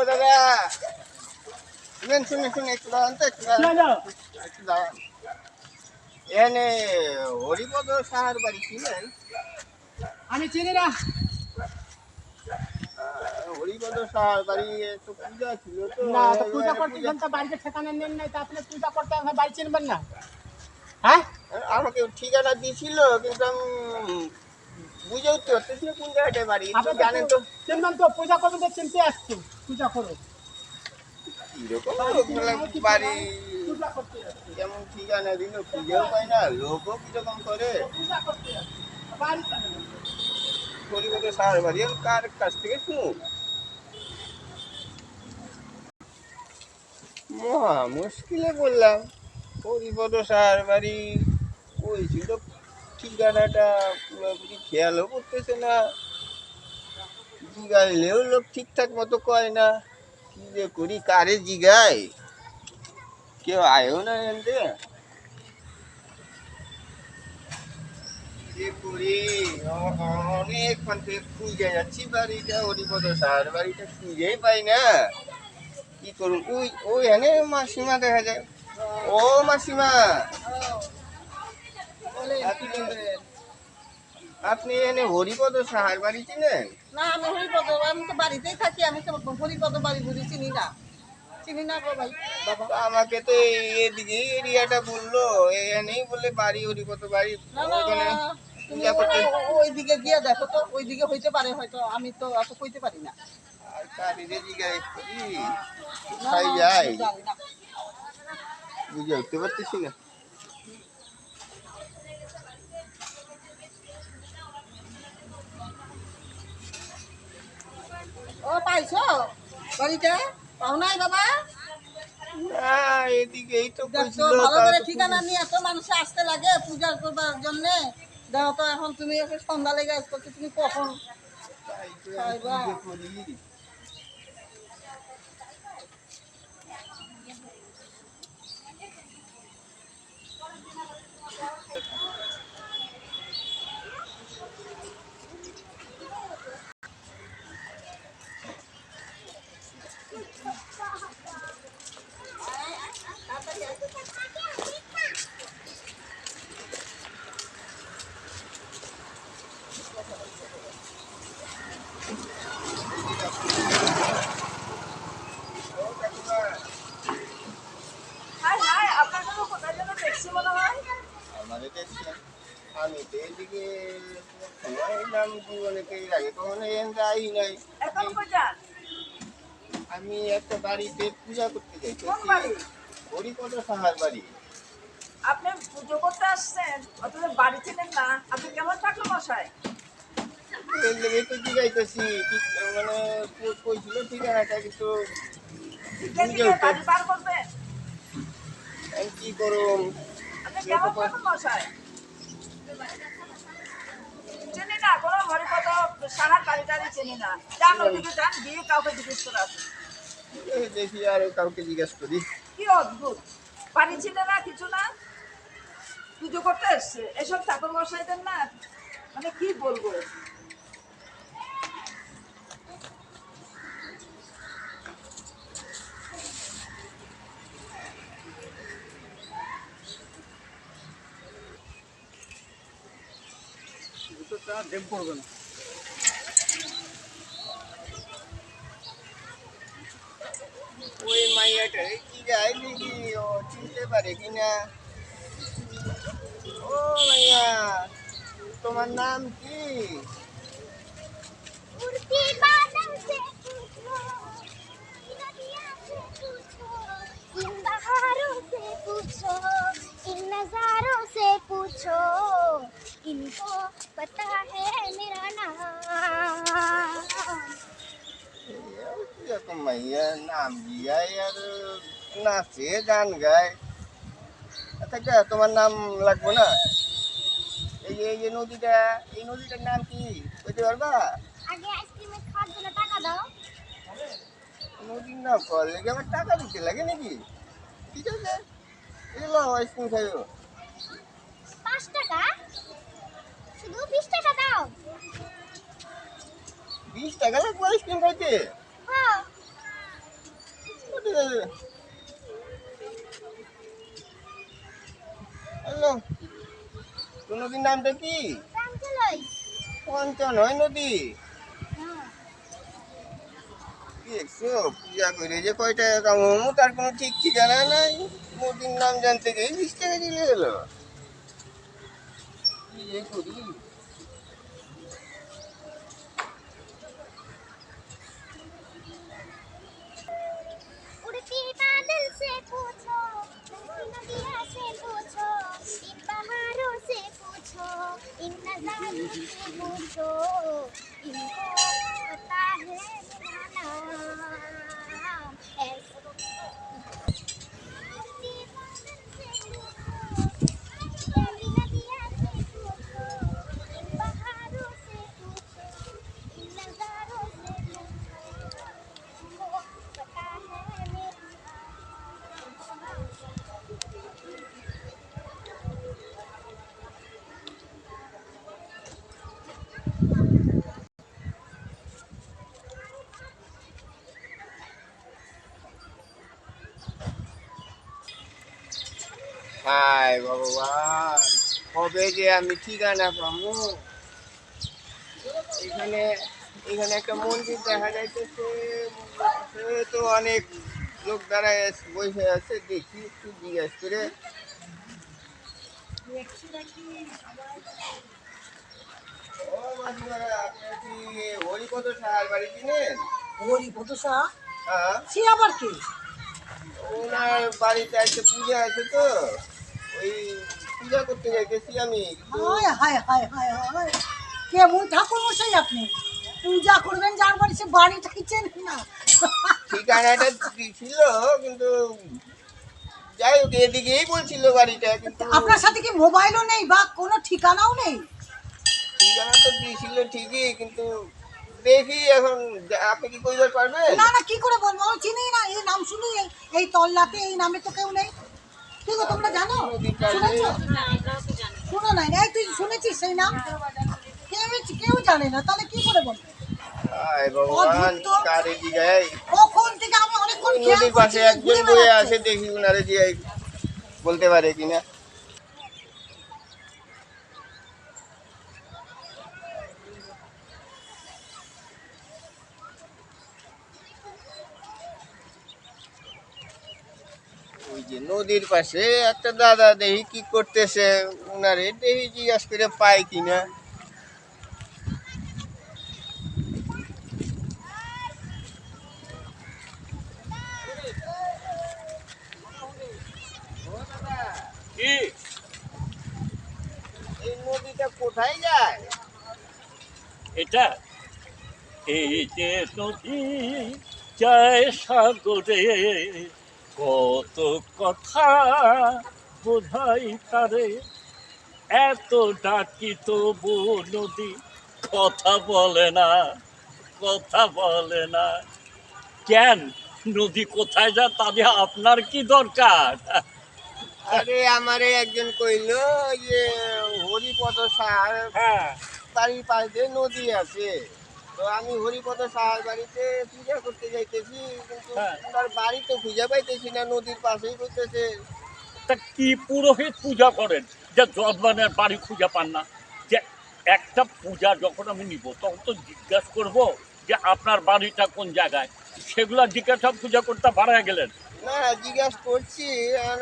দাদা শুনেন শুনে শুনে একটু দাঁড়ান তো একটু দাঁড়ান এখানে হরিপদ সাহার বাড়ি ছিলেন? আমি চিনি না। হরিপদ সাহার বাড়ি তো পূজা ছিল তো না তো পূজা করতে গেলে তো বাড়িতে ঠিকানা নেন নাই, তা আপনি পূজা করতে আমার বাড়ি চিনবেন না? হ্যাঁ, আমাকে ঠিকানা দিয়েছিল কিন্তু আমি বুঝে উঠতে পারতেছি না কোন জায়গাটায় বাড়ি। আপনি জানেন তো চিনবেন তো, পূজা করবেন তো চিনতে আসছি, পূজা করো কিরকম বাড়ি পূজা করতে আসছি, কেমন ঠিকানা দিল খুঁজেও পাই না, লোকও কিরকম করে। পূজা করতে আসছি, বাড়ি চিনবেন না। হরিপদ সাহার বাড়ি আমি কার কাছ থেকে শুনুন? মহা মুশকিলে বললাম হরিপদ সাহার বাড়ি ওই ছিল, ঠিকানাটা পুরোপুরি খেয়ালও করতেছে না, জিগাইলেও লোক ঠিকঠাক মতো কয় না। কি যে করি, কারে জিগাই, কেউ আয়ও না এনতে। যে করি অনেক মানে খুঁজে যাচ্ছি বাড়িটা, হরিপদ সাহার বাড়িটা খুঁজেই পাই না। কি করুন, ওই ওই এনে মাসিমা দেখা যায়। ও মাসিমা, আপনি এনে হরিপদ সাহার বাড়ি চিনেন? না, আমি হরিপদ, আমি তো বাড়িতেই থাকি, আমি তো হরিপদ বাড়ি বুঝি চিনি না, চিনি না গো ভাই বাবা। আমাকে তো এদিকে এরিয়াটা বললো, এনেই বলে বাড়ি হরিপদ বাড়ি। না না, ওখানে তুমি পূজা করতে ওইদিকে গিয়ে দেখো তো, ওইদিকে হইতে পারে হয়তো, আমি তো অত কইতে পারি না। আর কারিরে জিগাই করি না, কোথায় যাই জানি না। বুঝে উঠতে পারতেছি না। ও পাইছো বাড়িটা? পাও নাই বাবা? না এদিকেই তো দেখছো কইছিল, ভালো তা করে তো ঠিকানা নিয়ে এত মানুষে আসতে লাগে পূজা করবার জন্য। দেখো তো এখন তুমি এসে সন্ধ্যা লেগে আসছো, তুমি কখন তাই তো আমি কি খাইবা? যে করি। আমাদের দেখছেন আমি তো এদিকে সময় এলাম জীবনে এর আগে কখনো এখানে আই নাই। আমি একটা বাড়িতে পূজা করতে যাই, হরিপদ সাহার বাড়ি। আপনি পুজো করতে আসছেন অথচ বাড়ি ছিলেন না, আপনি কেমন থাকলো মশাই? এর লেগে তো জিগাইতেছি, মানে কইছিল ঠিকানাটা কিন্তু বুঝে উঠতে বাড়ি বার করবেন, আমি কি করুম। আপনি কেমন থাকুন মশাই? চিনি না, কোনো হরিপদ সাহার বাড়ি টাড়ি চিনি না। যান ওদিকে যান, গিয়ে কাউকে জিজ্ঞেস করে আসুন। দেখি আর কাউকে জিজ্ঞেস করি। কি অদ্ভুত, বাড়ি ছিল না, কিছু না, পুজো করতে এসছে। এসব ঠাকুর মশাইদের না, মানে কি বলবো। ওই মাইয়াটা জিগাই দেখি ও চিনতে পারে কিনা। ও মাইয়া, তোমার নাম কি? उड़ती बादल से पूछो, इन नदियों से पूछो, इन बहारों से पूछो, इन नजारों से पूछो, इनको पता है मेरा नाम। এরকম মাইয়া নাম জিগাই আর নাচে গান গায়। আচ্ছা তোমার নাম লাগবো না? এই যে নদীটা, এই নদীটার নাম কি বলতে পারবা? আগে আইসক্রিমের খাওয়ার জন্য টাকা দাও। নদীর নাম কল লেগে আমার টাকা দিতে লাগে নাকি? ঠিক আছে, এলো আইসক্রিম খাইও। 5 টাকা, শুধু 20 টাকা দাও। 20 টাকা লাগবে আইসক্রিম খাইতে? হ্যাঁ, হ্যালো, তো নদীর নামটা কি? চাঞ্চলই। পঞ্চনয় নদী। হ্যাঁ। কি দেখছো, পূজা করে যে কয় টাকা কামাবো তার কোনো ঠিক ঠিকানা নাই। নদীর নাম জানতে গিয়ে 20 টাকা দিলে গেলো। কি যে করি। उड़ती बादल से पूछो, बहती नदियों से पूछो, इन बहारों से पूछो, इन नजारों से पूछो, इनको पता है मेरा नाम। ऐसे उड़ती बादल से पूछो, बहती नदियों से पूछो, इन बहारों से पूछो, इन नजारों से पूछो, इनको पता है मेरा नाम। হায় ভগবান, কবে যে আমি ঠিকানা পাবো। এখানে এখানে একটা মন্দির দেখা যাইতেছে, মন্দিরে তো অনেক লোক দাঁড়ায় বসে আছে, দেখি একটু জিজ্ঞেস করে। ও মাসিমারা, আপনার কি হরিপদ সাহার বাড়ি চিনেন? হরিপদ সাহা? হ্যাঁ, সে আবার কি? ওনার বাড়িতে একটা পূজা আছে তো, ওই পূজা করতে যাইতেছি আমি। কিন্তু হায় হায় হায় হায় হায়, কেমন ঠাকুর মশাই আপনি? পূজা করবেন যার বাড়ি, সে বাড়িটা কি চেনেন না? ঠিকানাটা ছিল, কিন্তু যাই হোক এদিকেই বলছিল বাড়িটা, কিন্তু আপনার সাথে কি মোবাইলও নেই বা কোনো ঠিকানাও নেই? ঠিকানা তো দিয়েছিল ঠিকই, কিন্তু দেখি এখন আপনি কি কইবার পারবেন? না না, কি করে বলবো, আমি চিনি না। এই নাম শুনি, এই তল্লাতে এই নামে তো কেউ নেই। কি গো, তোমরা জানো? শুনেছো? শুনো নাই? এই তুই শুনেছিস সেই নাম? কেউ জানে না, তাহলে কি করে বলবো? আয় ভগবান, অদ্ভুত তো। কারে জিগাই। কখন থেকে আমি অনেকক্ষণ খেয়াল নদীর পাশে করছি, একজন ঘুরে বয়ে বেড়াচ্ছে। আছে, দেখি উনারে জিগাই বলতে পারে কিনা। ওই যে নদীর পাশে একটা দাদা দেখি কি করতেছে, উনারে দেখি জিজ্ঞাসা করে পাই কিনা। কি এই নদীটা কোথায় যায়? এটা? এই যে নদী যায় সাগরে, কত কথা বোঝাই তারে, এত ডাকি তবু নদী কথা বলে না, কথা বলে না। কেন নদী কোথায় যায় তাদের আপনার কি দরকার? আরে আমারে একজন কইলো যে হরিপদ সাহার হ্যাঁ, বাড়ির পাশ দিয়ে নদী আছে। তো আমি হরিপদ সাহার বাড়িতে পূজা করতে যাইতেছি, কিন্তু হ্যাঁ। ওনার বাড়ি তো খুঁজে পাইতেছি না, নদীর পাশেই করতেছে। তা কি পুরোহিত পূজা করেন যে যজমানের বাড়ি খুঁজে পান না? যে একটা পূজা যখন আমি নিব তখন তো জিজ্ঞাসা করবো যে আপনার বাড়িটা কোন জায়গায়। সেগুলো জিজ্ঞাসা পূজা করতে ভাড়া গেলেন। না, জিজ্ঞাসা করছি, এখন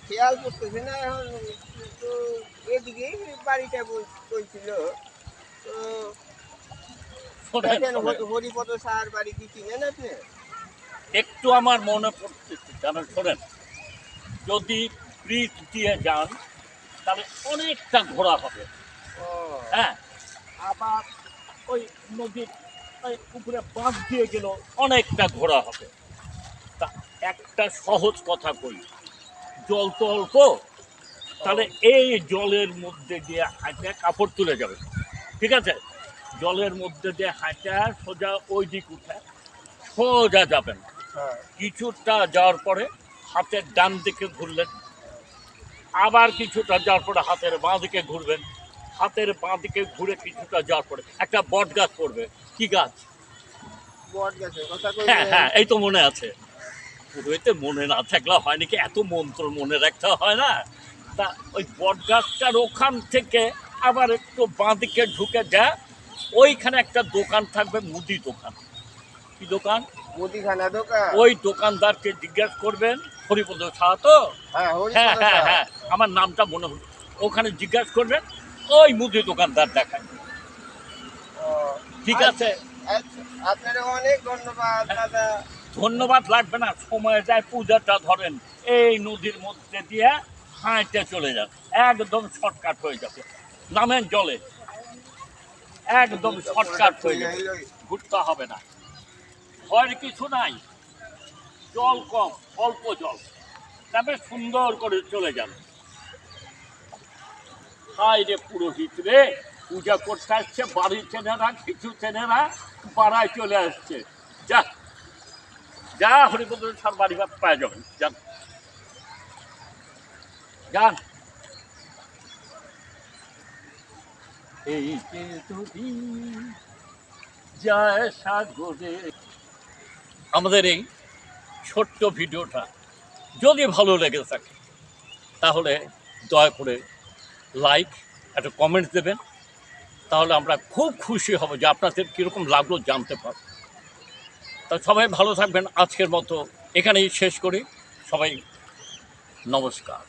খেয়াল করতেছে না এখন। তো এদিকেই বাড়িটা কইছিল। তো শোনেন দেখেন, শোনেন, হরিপদ সাহার বাড়ি কি চিনেন আপনি? একটু আমার মনে পড়তেছে জানেন, শোনেন, যদি ব্রিজ দিয়ে যান তাহলে অনেকটা ঘোরা হবে। ও, হ্যাঁ, আবার ওই নদীর ওই উপরে বাঁধ দিয়ে গেল অনেকটা ঘোরা হবে। তা একটা সহজ কথা কই, জল তো অল্প, তাহলে এই জলের মধ্যে দিয়ে হাঁটা কাপড় তুলে যাবে, ঠিক আছে? জলের মধ্যে দিয়ে হাঁটা সোজা ওই দিক উঠে সোজা যাবেন। হ্যাঁ। কিছুটা যাওয়ার পরে হাতের ডান দিকে ঘুরলেন, আবার কিছুটা যাওয়ার পরে হাতের বাঁ দিকে ঘুরবেন, হাতের বাঁ দিকে ঘুরে কিছুটা যাওয়ার পরে একটা বট গাছ পড়বে। কি গাছ? বট গাছের কথা হ্যাঁ কইলেন? হ্যাঁ, এই তো মনে আছে। পুরোহিতে মনে না থাকলে হয় নাকি, এত মন্ত্র মনে রাখতে হয় না। তা ওই বটগাছটার ওখান থেকে আবার একটু বাঁদিকে ঢুকে যায়, ওইখানে একটা দোকান থাকবে, মুদি দোকান। কি দোকান? মুদিখানা দোকান। ওই দোকানদারকে জিজ্ঞাসা করবেন, হরিপদ সাহা তো? হ্যাঁ, হ্যাঁ হরিপদ হ্যাঁ সাহা। হ্যাঁ, আমার নামটা মনে হল। ওখানে জিজ্ঞাসা করবেন, ওই মুদি দোকানদার দেখায়। ও, ঠিক আছে। আচ্ছা, আপনার অনেক ধন্যবাদ দাদা। ধন্যবাদ লাগবে না, সময় যায়। পূজাটা ধরেন এই নদীর মধ্যে দিয়ে হাঁটতে চলে যান, একদম শর্টকাট হয়ে যাবে। নামেন জলে, একদম শর্টকাট হয়ে যাবে, ঘুরতে হবে না, ভয়ের কিছু নাই। জল কম, অল্প জল, তবে সুন্দর করে চলে যান। হাই রে পুরোহিত রে, পূজা করতে আসছে, বাড়ির ছেলেরা কিছু ছেলেরা পাড়ায় চলে আসছে। যা যা, হরিপদ সার বাড়ি বা পায়ে যাবেন, যান যান। এই যে যদি যায় সাগরে। আমাদের এই ছোট্ট ভিডিওটা যদি ভালো লেগে থাকে তাহলে দয়া করে লাইক, একটা কমেন্ট দেবেন, তাহলে আমরা খুব খুশি হব যে আপনাদের কীরকম লাগলো জানতে পারব। তা সবাই ভালো থাকবেন। আজকের মতো এখানেই শেষ করি। সবাই নমস্কার।